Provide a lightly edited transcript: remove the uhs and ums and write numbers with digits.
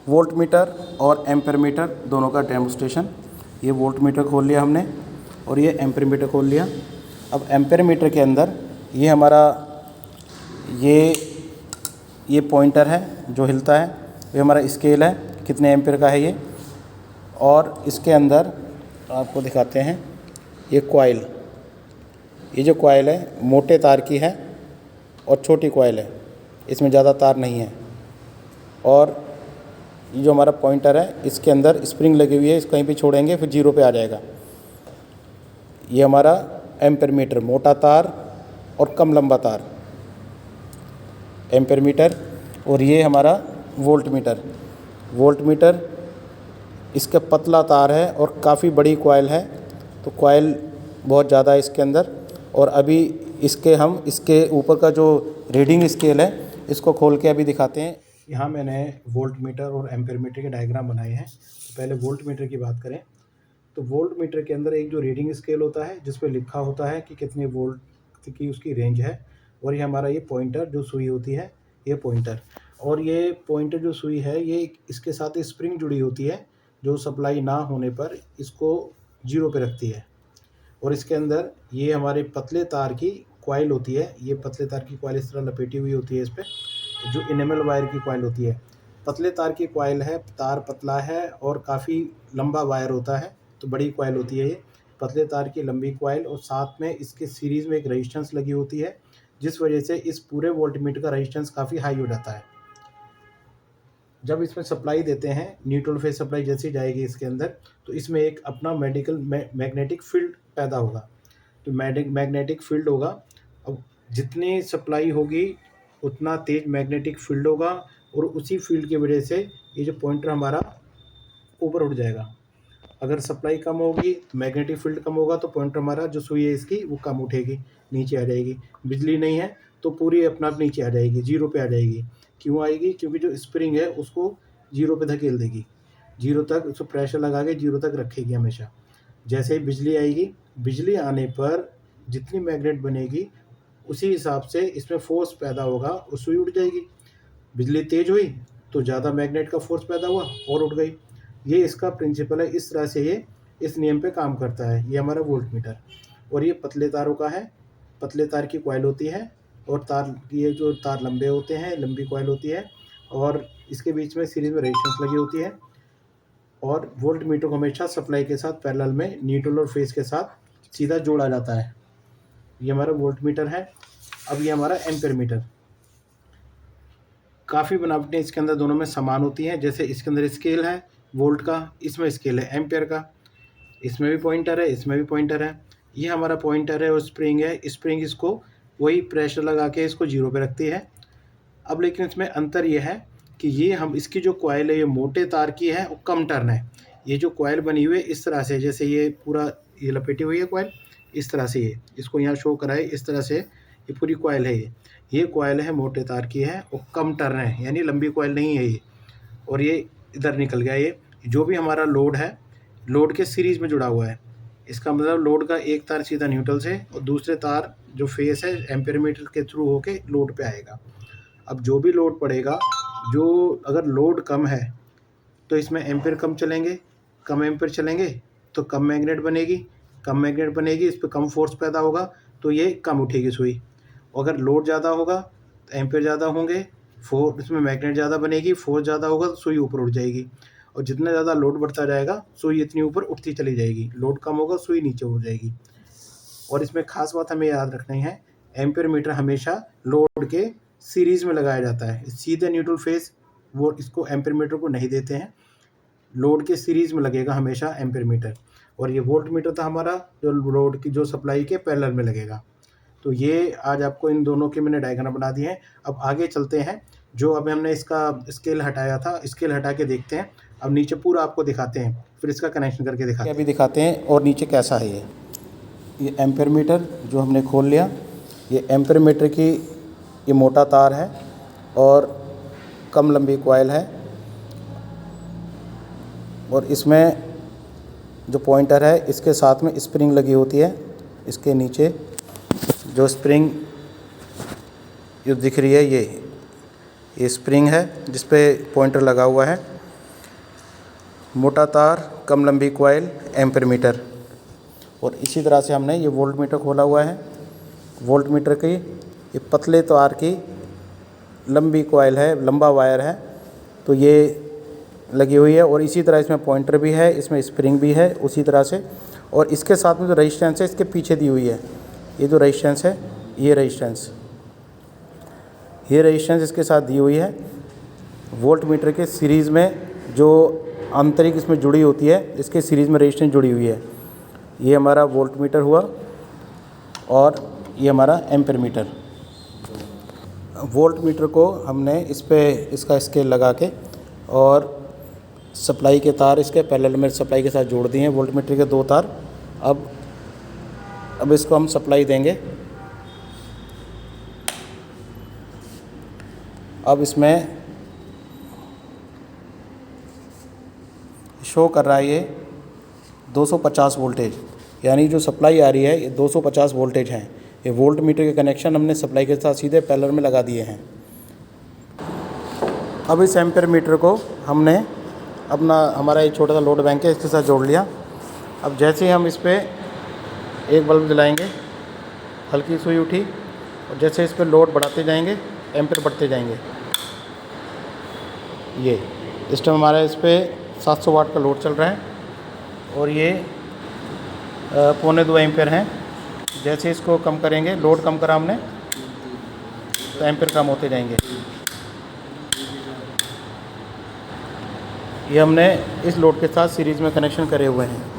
Volt meter और ampere metre दोनों का डेमोस्ट्रेशन। ये वोल्ट मीटर खोल लिया हमने और ये एम्पेयर मीटर खोल लिया। अब एम्पेयर मीटर के अंदर ये हमारा ये पॉइंटर है जो हिलता है, ये हमारा स्केल है कितने एम्पेयर का है ये। और इसके अंदर आपको दिखाते हैं ये कॉइल, ये जो कॉइल है मोटे तार की है और छोटी कॉइल है, इसमें ज़्यादा तार नहीं है। और ये जो हमारा पॉइंटर है इसके अंदर स्प्रिंग लगी हुई है, इस कहीं भी छोड़ेंगे फिर 0 पे आ जाएगा। ये हमारा एम्पेयर मीटर, मोटा तार और कम लंबा तार एम्पेयर मीटर। और ये हमारा वोल्ट मीटर। वोल्ट मीटर इसका पतला तार है और काफ़ी बड़ी कॉइल है, तो कॉइल बहुत ज़्यादा है इसके अंदर। और अभी इसके ऊपर का जो रीडिंग स्केल है इसको खोल के अभी दिखाते हैं। यहाँ मैंने वोल्ट मीटर और एम्पेयर मीटर के डायग्राम बनाए हैं। तो पहले वोल्ट मीटर की बात करें तो वोल्ट मीटर के अंदर एक जो रीडिंग स्केल होता है जिस पे लिखा होता है कि कितने वोल्ट की उसकी रेंज है। और ये हमारा ये पॉइंटर जो सुई होती है, ये पॉइंटर। और ये पॉइंटर जो सुई है ये इसके साथ स्प्रिंग जुड़ी होती है जो सप्लाई ना होने पर इसको 0 पे रखती है। और इसके अंदर ये हमारे पतले तार की कॉइल होती है, ये पतले तार की कॉइल इस तरह लपेटी हुई होती है इस पर, जो इनेमल वायर की कॉइल होती है। पतले तार की कॉइल है, तार पतला है और काफ़ी लंबा वायर होता है, तो बड़ी कॉइल होती है ये पतले तार की लंबी कॉइल। और साथ में इसके सीरीज़ में एक रेजिस्टेंस लगी होती है जिस वजह से इस पूरे वोल्टमीटर का रेजिस्टेंस काफ़ी हाई हो जाता है। जब इसमें सप्लाई देते हैं, न्यूट्रल फेज सप्लाई जैसी जाएगी इसके अंदर, तो इसमें एक अपना मैग्नेटिक फील्ड पैदा होगा। तो मैग्नेटिक फील्ड होगा, अब जितनी सप्लाई होगी उतना तेज मैग्नेटिक फील्ड होगा और उसी फील्ड की वजह से ये जो पॉइंटर हमारा ऊपर उठ जाएगा। अगर सप्लाई कम होगी तो मैग्नेटिक फील्ड कम होगा तो पॉइंटर हमारा जो सुई है इसकी वो कम उठेगी, नीचे आ जाएगी। बिजली नहीं है तो पूरी अपना आप नीचे आ जाएगी, 0 पे आ जाएगी। क्यों आएगी? क्योंकि जो स्प्रिंग है उसको 0 पे धकेल देगी, 0 तक उसको प्रेशर लगा के 0 तक रखेगी हमेशा। जैसे ही बिजली आएगी, बिजली आने पर जितनी मैग्नेट बनेगी उसी हिसाब से इसमें फोर्स पैदा होगा और सुई उठ जाएगी। बिजली तेज हुई तो ज़्यादा मैग्नेट का फोर्स पैदा हुआ और उठ गई। ये इसका प्रिंसिपल है, इस तरह से ये इस नियम पे काम करता है। ये हमारा वोल्ट मीटर। और ये पतले तारों का है, पतले तार की कॉइल होती है और तार, ये जो तार लंबे होते हैं, लंबी कॉइल होती है और इसके बीच में सीरीज में रेजिस्टेंस लगी होती है। और वोल्ट मीटर को हमेशा सप्लाई के साथ पैरेलल में न्यूट्रल और फेज के साथ सीधा जोड़ा जाता है। ये हमारा वोल्ट मीटर है। अब ये हमारा एम्पेयर मीटर। काफ़ी बनावटें इसके अंदर दोनों में समान होती हैं। जैसे इसके अंदर स्केल है वोल्ट का, इसमें स्केल है एम्पेयर का, इसमें भी पॉइंटर है, इसमें भी पॉइंटर है। ये हमारा पॉइंटर है और स्प्रिंग है, स्प्रिंग इसको वही प्रेशर लगा के इसको 0 पे रखती है। अब लेकिन इसमें अंतर ये है कि ये हम इसकी जो कॉइल है ये मोटे तार की है और कम टर्न है। ये जो कॉइल बनी हुई है इस तरह से, जैसे ये पूरा ये लपेटी हुई है कॉइल, इस तरह से ये इसको यहाँ शो कराए, इस तरह से ये पूरी कॉइल है। ये कॉइल है मोटे तार की है और कम टर्न है, यानी लंबी कॉइल नहीं है ये। और ये इधर निकल गया। ये जो भी हमारा लोड है, लोड के सीरीज़ में जुड़ा हुआ है। इसका मतलब लोड का एक तार सीधा न्यूट्रल से और दूसरे तार जो फेस है एम्पेयर मीटर के थ्रू होके लोड पे आएगा। अब जो भी लोड पड़ेगा, जो अगर लोड कम है तो इसमें एम्पेयर कम चलेंगे, कम एम्पेयर चलेंगे तो कम मैग्नेट बनेगी, कम मैग्नेट बनेगी, इस पर कम फोर्स पैदा होगा तो ये कम उठेगी सुई। अगर लोड ज़्यादा होगा तो एम्पेयर ज़्यादा होंगे, इसमें मैग्नेट ज़्यादा बनेगी, फोर्स ज़्यादा होगा तो सुई ऊपर उठ जाएगी। और जितना ज़्यादा लोड बढ़ता जाएगा सुई इतनी ऊपर उठती चली जाएगी, लोड कम होगा सुई नीचे हो जाएगी। और इसमें खास बात हमें याद रखनी है, एम्पेयर मीटर हमेशा लोड के सीरीज़ में लगाया जाता है। सीधे न्यूट्रल फेस वो इसको एम्पेयर मीटर को नहीं देते हैं, लोड के सीरीज़ में लगेगा हमेशा एम्पेयर मीटर। और ये वोल्ट मीटर था हमारा जो लोड की जो सप्लाई के पैरेलल में लगेगा। तो ये आज आपको इन दोनों के मैंने डायग्राम बना दिए हैं। अब आगे चलते हैं, जो अभी हमने इसका स्केल हटाया था, स्केल हटा के देखते हैं। अब नीचे पूरा आपको दिखाते हैं, फिर इसका कनेक्शन करके दिखाते हैं। अभी दिखाते हैं और नीचे कैसा है ये एम्पेयर मीटर जो हमने खोल लिया। ये एम्पेयर मीटर की ये मोटा तार है और कम लंबी कॉइल है। और इसमें जो पॉइंटर है इसके साथ में स्प्रिंग लगी होती है। इसके नीचे जो स्प्रिंग जो दिख रही है ये स्प्रिंग है जिस पे पॉइंटर लगा हुआ है। मोटा तार, कम लंबी कॉइल, एम्पीयर मीटर। और इसी तरह से हमने ये वोल्ट मीटर खोला हुआ है। वोल्ट मीटर की ये पतले तार की लंबी कॉइल है, लंबा वायर है, तो ये लगी हुई है। और इसी तरह इसमें पॉइंटर भी है, इसमें स्प्रिंग भी है उसी तरह से। और इसके साथ में जो रेजिस्टेंस है इसके पीछे दी हुई है, ये जो रेजिस्टेंस है, ये रेजिस्टेंस इसके साथ दी हुई है। वोल्ट मीटर के सीरीज़ में जो आंतरिक इसमें जुड़ी होती है, इसके सीरीज़ में रेजिस्टेंस जुड़ी हुई है। ये हमारा वोल्ट मीटर हुआ और ये हमारा एम्पीयर मीटर। वोल्ट मीटर को हमने इस पे इसका स्केल लगा के और सप्लाई के तार इसके पैरेलल में सप्लाई के साथ जोड़ दिए हैं। वोल्ट मीटर के 2 तार। अब इसको हम सप्लाई देंगे। अब इसमें शो कर रहा है ये 250 वोल्टेज, यानी जो सप्लाई आ रही है ये 250 वोल्टेज है। ये वोल्ट मीटर के कनेक्शन हमने सप्लाई के साथ सीधे पैरेलल में लगा दिए हैं। अब इस एम्पीयर मीटर को हमने हमारा एक छोटा सा लोड बैंक है, इसके साथ जोड़ लिया। अब जैसे ही हम इस पर एक बल्ब जलाएंगे, हल्की सुई उठी, और जैसे इस पर लोड बढ़ाते जाएंगे एम्पीयर बढ़ते जाएंगे। ये इस टाइम हमारा इस पर 700 वाट का लोड चल रहा है और ये 1.25 एम्पीयर हैं। जैसे इसको कम करेंगे, लोड कम करा हमने, तो एम्पीयर कम होते जाएंगे। ये हमने इस लोड के साथ सीरीज़ में कनेक्शन करे हुए हैं।